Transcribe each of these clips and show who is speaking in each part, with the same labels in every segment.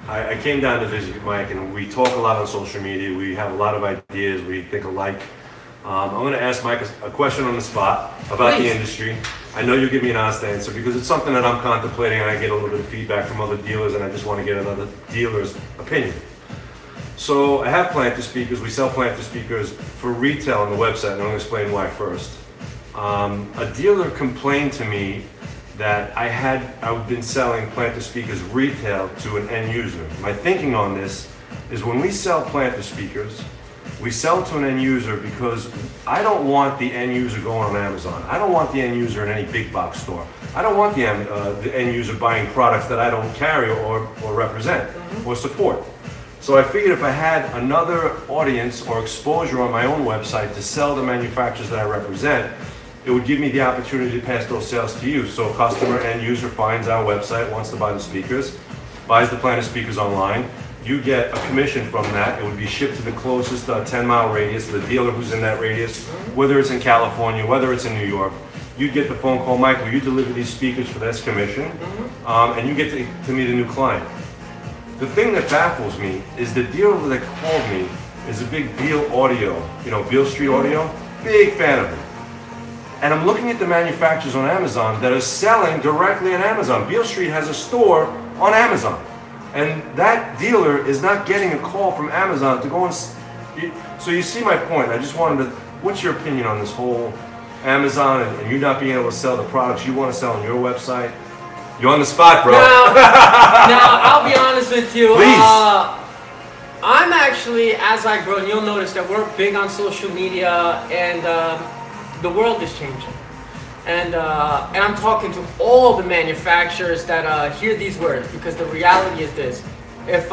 Speaker 1: I came down to visit Mike, and we talk a lot on social media. We have a lot of ideas. We think alike. I'm going to ask Mike a question on the spot about the industry. I know you'll give me an honest answer because it's something that I'm contemplating, and I get a little bit of feedback from other dealers, and I just want to get another dealer's opinion. So I have planter speakers. We sell planter speakers for retail on the website, and I'm going to explain why first. A dealer complained to me that I've been selling planter speakers retail to an end user. My thinking on this is when we sell planter speakers, we sell to an end user because I don't want the end user going on Amazon. I don't want the end user in any big box store. I don't want the end user buying products that I don't carry or represent or support. So I figured if I had another audience or exposure on my own website to sell the manufacturers that I represent, it would give me the opportunity to pass those sales to you. So a customer end user finds our website, wants to buy the speakers, buys the planter speakers online. You get a commission from that. It would be shipped to the closest 10-mile radius, the dealer who's in that radius, whether it's in California, whether it's in New York. You get the phone call, Michael, you deliver these speakers for this commission, and you get to meet a new client. The thing that baffles me is the dealer that called me is a big Beal Audio, you know, Beal Street Audio, big fan of it. And I'm looking at the manufacturers on Amazon that are selling directly on Amazon. Beal Street has a store on Amazon. And that dealer is not getting a call from Amazon to go and... So you see my point. I just wanted to... What's your opinion on this whole Amazon and you not being able to sell the products you want to sell on your website? You're on the spot, bro.
Speaker 2: Now I'll be honest with you.
Speaker 1: Please.
Speaker 2: I'm actually, as I grow, and you'll notice that we're big on social media, and the world is changing. And I'm talking to all the manufacturers that hear these words, because the reality is this. If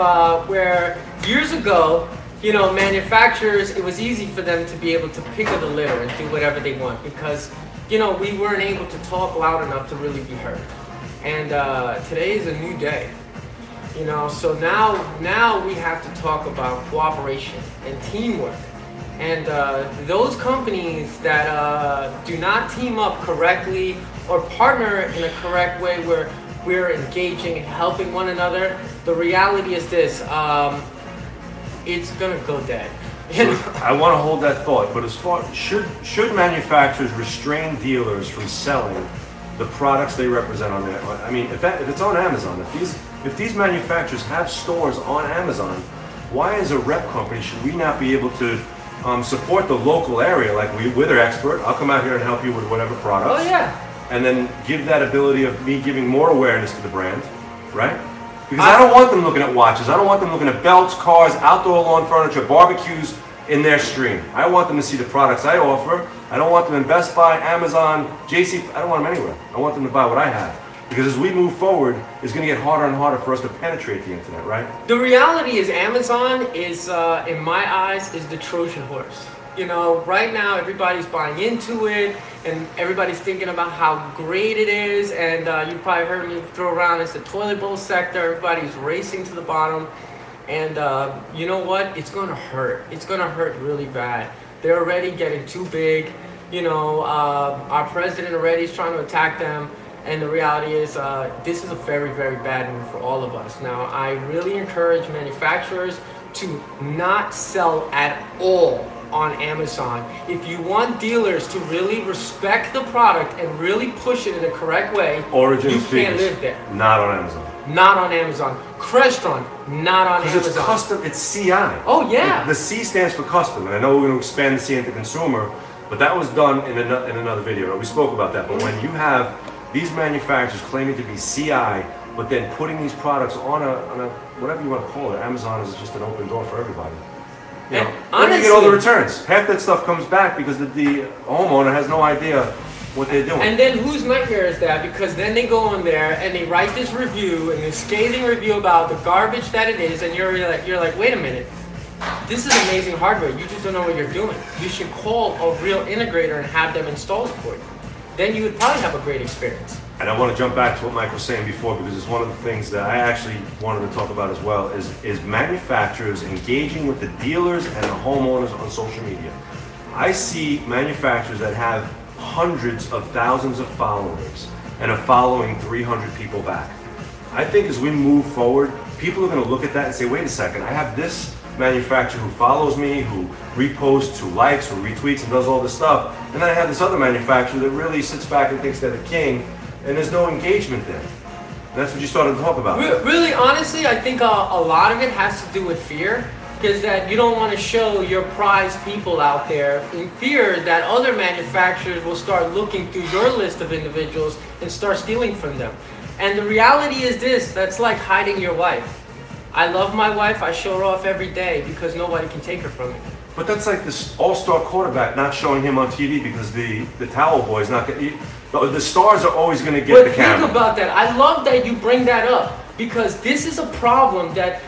Speaker 2: where years ago, you know, manufacturers, it was easy for them to be able to pick of the litter and do whatever they want, because, you know, we weren't able to talk loud enough to really be heard. And today is a new day, you know, so now we have to talk about cooperation and teamwork. And those companies that do not team up correctly or partner in a correct way where we're engaging and helping one another, the reality is this, it's gonna go dead.
Speaker 1: So I want to hold that thought, but as far should manufacturers restrain dealers from selling the products they represent on there? I mean, if it's on Amazon, if these manufacturers have stores on Amazon, why as a rep company should we not be able to support the local area? Like we're their expert. I'll come out here and help you with whatever products.
Speaker 2: Oh yeah.
Speaker 1: And then give that ability of me giving more awareness to the brand, right? Because I don't want them looking at watches. I don't want them looking at belts, cars, outdoor lawn furniture, barbecues in their stream. I want them to see the products I offer. I don't want them in Best Buy, Amazon, JC. I don't want them anywhere. I want them to buy what I have. Because as we move forward, it's going to get harder and harder for us to penetrate the internet, right?
Speaker 2: The reality is Amazon is, in my eyes, is the Trojan horse. You know, right now everybody's buying into it, and everybody's thinking about how great it is, and you probably heard me throw around, it's the toilet bowl sector. Everybody's racing to the bottom, and you know what? It's going to hurt. It's going to hurt really bad. They're already getting too big. You know, our president already is trying to attack them. And the reality is, this is a very, very bad move for all of us. Now, I really encourage manufacturers to not sell at all on Amazon. If you want dealers to really respect the product and really push it in the correct way,
Speaker 1: Origin
Speaker 2: you
Speaker 1: speakers,
Speaker 2: can't live there.
Speaker 1: Not on Amazon.
Speaker 2: Not on Amazon. Crestron, not on Amazon.
Speaker 1: Because it's custom, it's CI.
Speaker 2: Oh yeah.
Speaker 1: The C stands for custom, and I know we're going to expand the C into consumer, but that was done in another video. We spoke about that. But when you have these manufacturers claiming to be CI, but then putting these products on a whatever you want to call it, Amazon is just an open door for everybody. You know, honestly, you get all the returns. Half that stuff comes back because the homeowner has no idea what they're doing.
Speaker 2: And then whose nightmare is that? Because then they go on there and they write this review, and this scathing review about the garbage that it is, and you're like, wait a minute, this is amazing hardware. You just don't know what you're doing. You should call a real integrator and have them install it for you. Then you would probably have a great experience.
Speaker 1: And I want to jump back to what Mike was saying before, because it's one of the things that I actually wanted to talk about as well, is manufacturers engaging with the dealers and the homeowners on social media. I see manufacturers that have hundreds of thousands of followers and are following 300 people back. I think as we move forward, people are going to look at that and say, wait a second, I have this manufacturer who follows me, who reposts, who likes, who retweets, and does all this stuff. And then I have this other manufacturer that really sits back and thinks they're the king, and there's no engagement there. And that's what you started to talk about.
Speaker 2: Really, honestly, I think a lot of it has to do with fear. Because that you don't want to show your prized people out there in fear that other manufacturers will start looking through your list of individuals and start stealing from them. And the reality is this, that's like hiding your wife. I love my wife, I show her off every day because nobody can take her from me.
Speaker 1: But that's like this all-star quarterback not showing him on TV because the towel boy's not going to... The stars are always going to get the camera.
Speaker 2: But think about that. I love that you bring that up because this is a problem that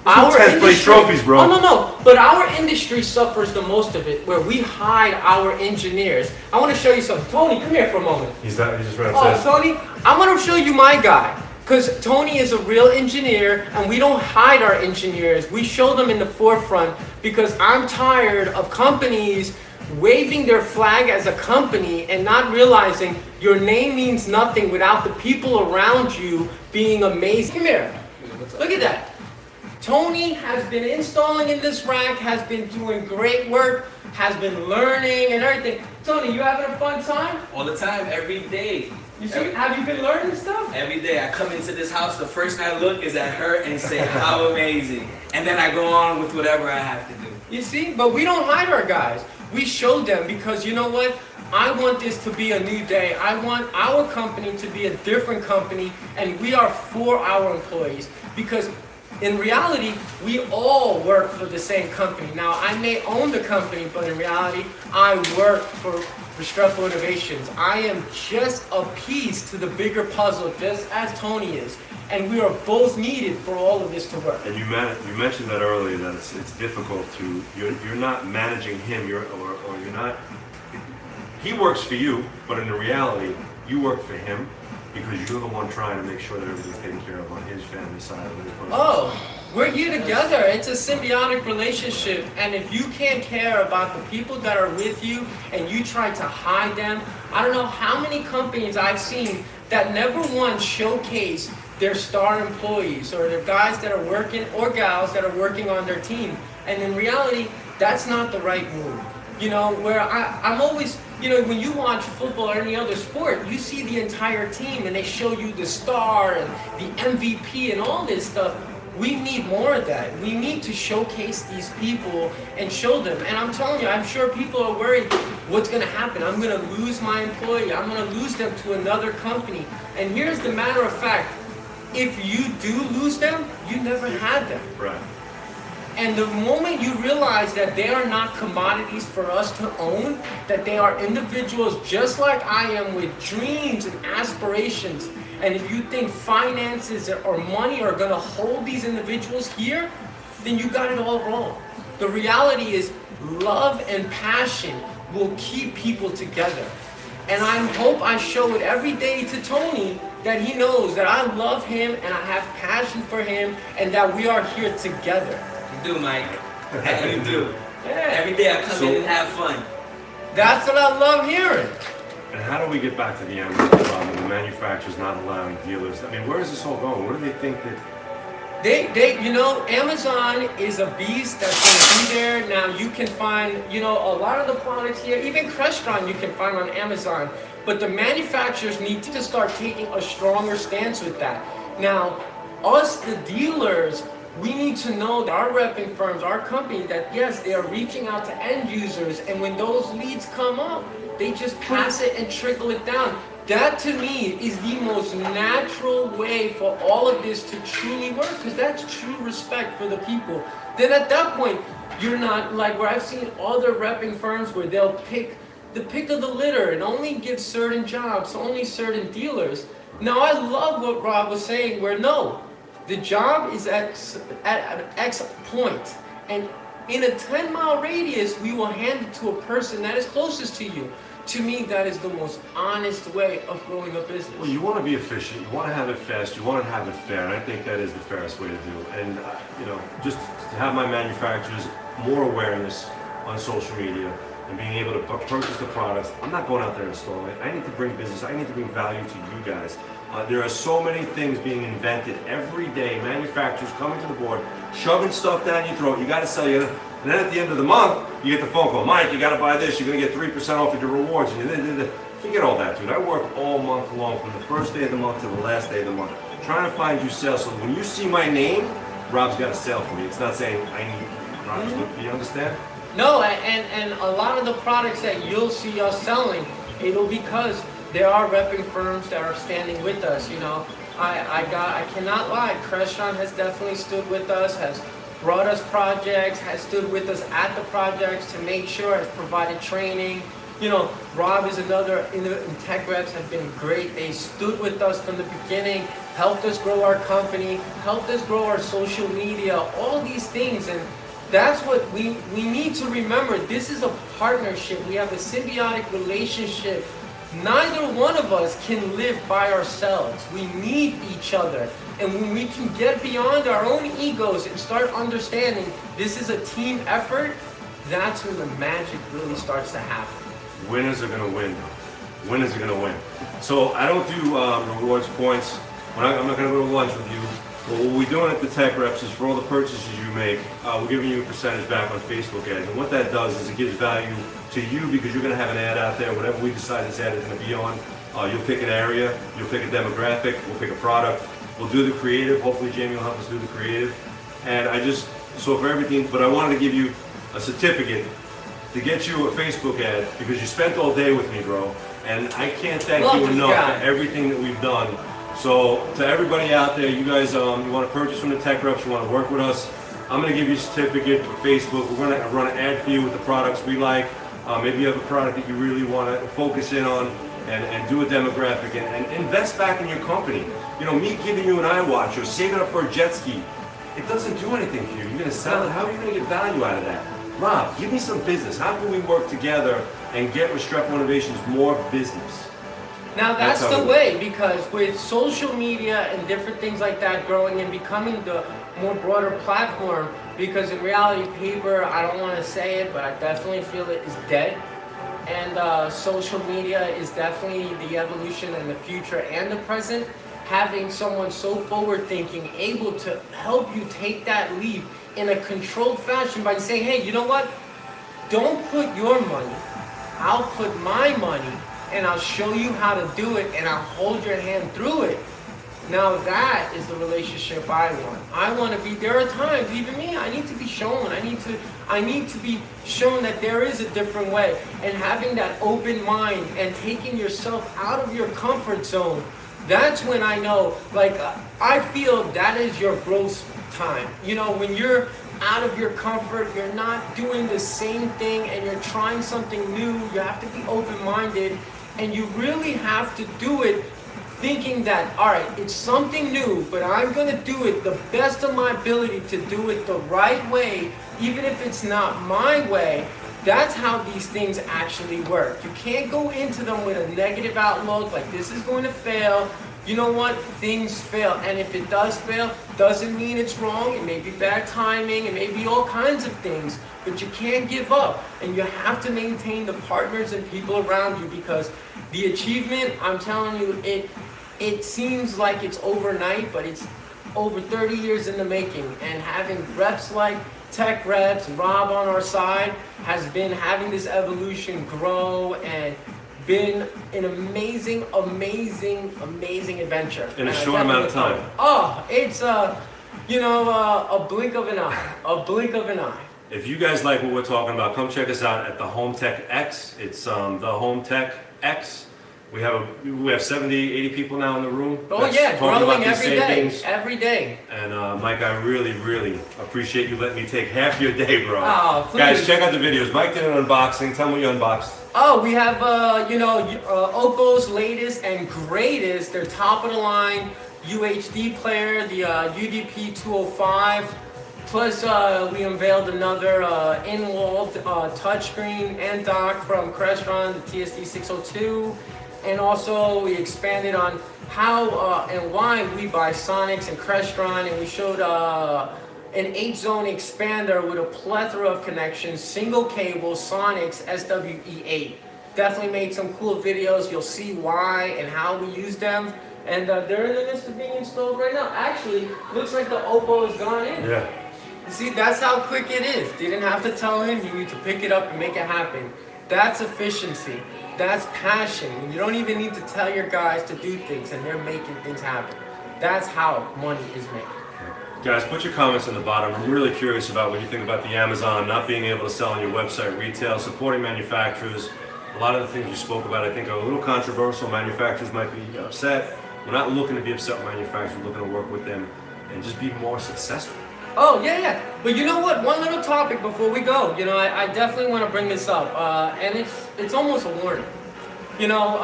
Speaker 1: our 10th place trophies, bro.
Speaker 2: Oh, no. But our industry suffers the most of it, where we hide our engineers. I want to show you something. Tony, come here for a moment.
Speaker 1: He just ran upstairs.
Speaker 2: Tony, I want to show you my guy. Because Tony is a real engineer, and we don't hide our engineers. We show them in the forefront because I'm tired of companies waving their flag as a company and not realizing your name means nothing without the people around you being amazing. Come here. Look at that. Tony has been installing in this rack, has been doing great work, has been learning and everything. Tony, you having a fun time?
Speaker 3: All the time, every day.
Speaker 2: You see, have you been learning stuff?
Speaker 3: Every day. I come into this house, the first thing I look is at her and say, how amazing. And then I go on with whatever I have to do.
Speaker 2: You see, but we don't hide our guys. We show them because you know what? I want this to be a new day. I want our company to be a different company, and we are for our employees because in reality, we all work for the same company. Now, I may own the company, but in reality, I work for Restrepo Innovations. I am just a piece to the bigger puzzle, just as Tony is. And we are both needed for all of this to work.
Speaker 1: And you mentioned that earlier, that it's difficult to, you're not managing him, or you're not, he works for you, but in the reality, you work for him. Because you're the one trying to make sure that everything's taken care of on his family side of his business.
Speaker 2: Oh, we're here together. It's a symbiotic relationship. And if you can't care about the people that are with you and you try to hide them, I don't know how many companies I've seen that never once showcase their star employees or the guys that are working or gals that are working on their team. And in reality, that's not the right move. You know, where I'm always, you know, when you watch football or any other sport, you see the entire team and they show you the star and the MVP and all this stuff. We need more of that. We need to showcase these people and show them. And I'm telling you, I'm sure people are worried, what's going to happen? I'm going to lose my employee. I'm going to lose them to another company. And here's the matter of fact. If you do lose them, you never had them.
Speaker 1: Right.
Speaker 2: And the moment you realize that they are not commodities for us to own, that they are individuals just like I am with dreams and aspirations, and if you think finances or money are going to hold these individuals here, then you got it all wrong. The reality is love and passion will keep people together. And I hope I show it every day to Tony that he knows that I love him and I have passion for him and that we are here together.
Speaker 3: You do, Mike. You do.
Speaker 2: Yeah.
Speaker 3: Every day I come in and have fun.
Speaker 2: That's what I love hearing.
Speaker 1: And how do we get back to the Amazon problem? The manufacturers not allowing dealers. I mean, where is this all going? What do they think that?
Speaker 2: You know, Amazon is a beast that's going to be there. Now you can find, you know, a lot of the products here, even Crestron you can find on Amazon. But the manufacturers need to start taking a stronger stance with that. Now, us, the dealers, we need to know that our repping firms, our company, that yes, they are reaching out to end users, and when those leads come up, they just pass it and trickle it down. That to me is the most natural way for all of this to truly work, because that's true respect for the people. Then at that point, you're not like where I've seen other repping firms where they'll pick the pick of the litter and only give certain jobs to only certain dealers. Now I love what Rob was saying, where no, the job is at an X point, and in a 10-mile radius, we will hand it to a person that is closest to you. To me, that is the most honest way of growing a business.
Speaker 1: Well, you want to be efficient, you want to have it fast, you want to have it fair, and I think that is the fairest way to do it. And, you know, just to have my manufacturers more awareness on social media and being able to purchase the products. I'm not going out there and installing it. I need to bring business, I need to bring value to you guys. There are so many things being invented every day. Manufacturers coming to the board, shoving stuff down your throat. You got to sell you. And then at the end of the month, you get the phone call. Mike, you got to buy this. You're going to get 3% off of your rewards. And forget all that, dude. I work all month long from the first day of the month to the last day of the month, trying to find you sales. So when you see my name, Rob's got a sale for me. It's not saying I need Rob's. Do you understand?
Speaker 2: No, and a lot of the products that you'll see us selling, it'll because there are repping firms that are standing with us. You know, I cannot lie. Crestron has definitely stood with us, has brought us projects, has stood with us at the projects to make sure, has provided training. You know, Rob is another, and Tech Reps have been great. They stood with us from the beginning, helped us grow our company, helped us grow our social media, all these things. And that's what we need to remember. This is a partnership. We have a symbiotic relationship. Neither one of us can live by ourselves. We need each other. And when we can get beyond our own egos and start understanding this is a team effort, that's when the magic really starts to happen.
Speaker 1: Winners are going to win. Winners are going to win. So I don't do rewards points. I'm not going to go to lunch with you. But what we're doing at the Tech Reps is for all the purchases you make, we're giving you a percentage back on Facebook ads. And what that does is it gives value to you because you're going to have an ad out there. Whatever we decide this ad is going to be on, you'll pick an area, you'll pick a demographic, we'll pick a product. We'll do the creative. Hopefully Jamie will help us do the creative. And so for everything, but I wanted to give you a certificate to get you a Facebook ad because you spent all day with me, bro. And I can't thank you enough for everything that we've done. So to everybody out there, you guys, you want to purchase from the Tech Reps, you want to work with us, I'm going to give you a certificate for Facebook. We're going to run an ad for you with the products we like. Maybe you have a product that you really want to focus in on and do a demographic and invest back in your company. You know, me giving you an iWatch or saving up for a jet ski, it doesn't do anything for you. You're going to sell it. How are you going to get value out of that? Rob, give me some business. How can we work together and get Restrepo Innovations more business?
Speaker 2: Now that's the way, because with social media and different things like that growing and becoming the more broader platform, because in reality paper, I don't want to say it, but I definitely feel it is dead. And social media is definitely the evolution and the future and the present. Having someone so forward thinking, able to help you take that leap in a controlled fashion by saying, hey, you know what? Don't put your money, I'll put my money and I'll show you how to do it and I'll hold your hand through it. Now that is the relationship I want. I want to be, there are times, even me, I need to be shown. I need to be shown that there is a different way. And having that open mind and taking yourself out of your comfort zone, that's when I know, like, I feel that is your growth time. You know, when you're out of your comfort, you're not doing the same thing and you're trying something new, you have to be open-minded and you really have to do it thinking that, all right, it's something new, but I'm going to do it the best of my ability to do it the right way, even if it's not my way. That's how these things actually work. You can't go into them with a negative outlook, like this is going to fail. You know what? Things fail. And if it does fail, doesn't mean it's wrong. It may be bad timing. It may be all kinds of things. But you can't give up. And you have to maintain the partners and people around you, because the achievement, I'm telling you, it seems like it's overnight, but it's over 30 years in the making. And having reps like Tech Reps, Rob on our side, has been having this evolution grow and been an amazing, amazing, amazing adventure.
Speaker 1: In a short amount of time.
Speaker 2: Oh, it's you know, a blink of an eye. A blink of an eye.
Speaker 1: If you guys like what we're talking about, come check us out at the Home Tech X. It's the Home Tech X. We have 70, 80 people now in the room.
Speaker 2: Oh yeah, growing every day, every day.
Speaker 1: And Mike, I really, really appreciate you letting me take half your day, bro.
Speaker 2: Oh, please.
Speaker 1: Guys, check out the videos. Mike did an unboxing. Tell me what you unboxed.
Speaker 2: Oh, we have, you know, Oppo's latest and greatest, their top of the line UHD player, the UDP 205. Plus, we unveiled another in-wall touchscreen and dock from Crestron, the TSD 602. And also, we expanded on how and why we buy Sonics and Crestron, and we showed an 8-zone expander with a plethora of connections, single cable, Sonics, SWE8. Definitely made some cool videos. You'll see why and how we use them. And they're in the midst of being installed right now. Actually, looks like the Oppo has gone in.
Speaker 1: Yeah.
Speaker 2: See, that's how quick it is. They didn't have to tell him, you need to pick it up and make it happen. That's efficiency. That's passion. You don't even need to tell your guys to do things and they're making things happen. That's how money is made.
Speaker 1: Guys, put your comments in the bottom. I'm really curious about what you think about the Amazon, not being able to sell on your website, retail, supporting manufacturers. A lot of the things you spoke about, I think, are a little controversial. Manufacturers might be upset. We're not looking to be upset with manufacturers. We're looking to work with them and just be more successful.
Speaker 2: Oh, yeah. But you know what? One little topic before we go. You know, I definitely want to bring this up. And it's almost a warning. You know,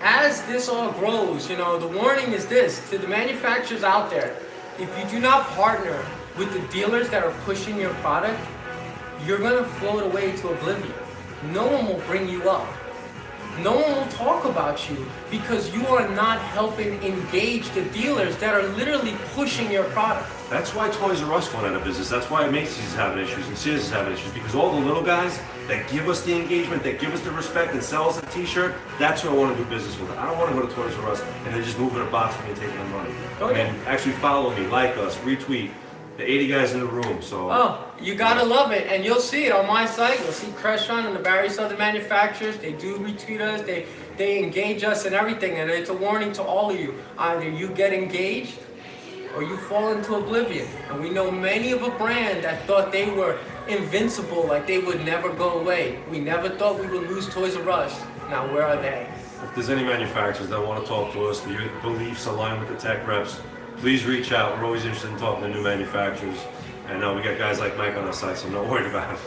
Speaker 2: as this all grows, you know, the warning is this. To the manufacturers out there, if you do not partner with the dealers that are pushing your product, you're going to float away to oblivion. No one will bring you up. No one will talk about you because you are not helping engage the dealers that are literally pushing your product.
Speaker 1: That's why Toys R Us went out of business. That's why Macy's is having issues and Sears is having issues, because all the little guys that give us the engagement, that give us the respect and sell us a t-shirt, that's who I want to do business with. I don't want to go to Toys R Us and they just move in a box for me and take my money.
Speaker 2: Okay.
Speaker 1: I mean, actually follow me, like us, retweet. The 80 guys in the room, so.
Speaker 2: Oh, you gotta love it, and you'll see it on my site. You'll see Crestron and the various other manufacturers. They do retweet us, they engage us and everything, and it's a warning to all of you. Either you get engaged or you fall into oblivion. And we know many of a brand that thought they were invincible, like they would never go away. We never thought we would lose Toys R Us. Now where are they?
Speaker 1: If there's any manufacturers that want to talk to us, your beliefs align with the tech reps, please reach out. We're always interested in talking to new manufacturers. And we got guys like Mike on our side, so not worried about it.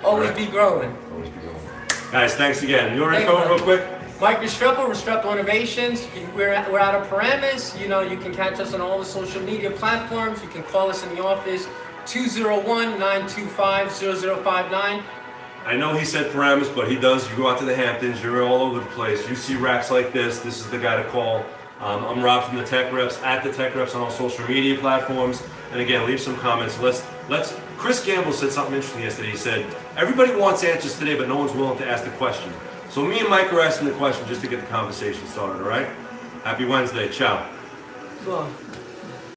Speaker 2: Always
Speaker 1: Right.
Speaker 2: be growing.
Speaker 1: Always be going. Guys, thanks again. Your
Speaker 2: Thank
Speaker 1: info
Speaker 2: you.
Speaker 1: real quick?
Speaker 2: Mike Restrepo, Restrepo Innovations. We're out of Paramus. You know, you can catch us on all the social media platforms. You can call us in the office, 201-925-0059.
Speaker 1: I know he said Paramus, but he does. You go out to the Hamptons, you're all over the place. You see racks like this is the guy to call. I'm Rob from the Tech Reps, at the Tech Reps on all social media platforms. And again, leave some comments. Chris Gamble said something interesting yesterday. He said, everybody wants answers today, but no one's willing to ask the question. So me and Mike are asking the question just to get the conversation started, all right? Happy Wednesday. Ciao.
Speaker 2: Go on.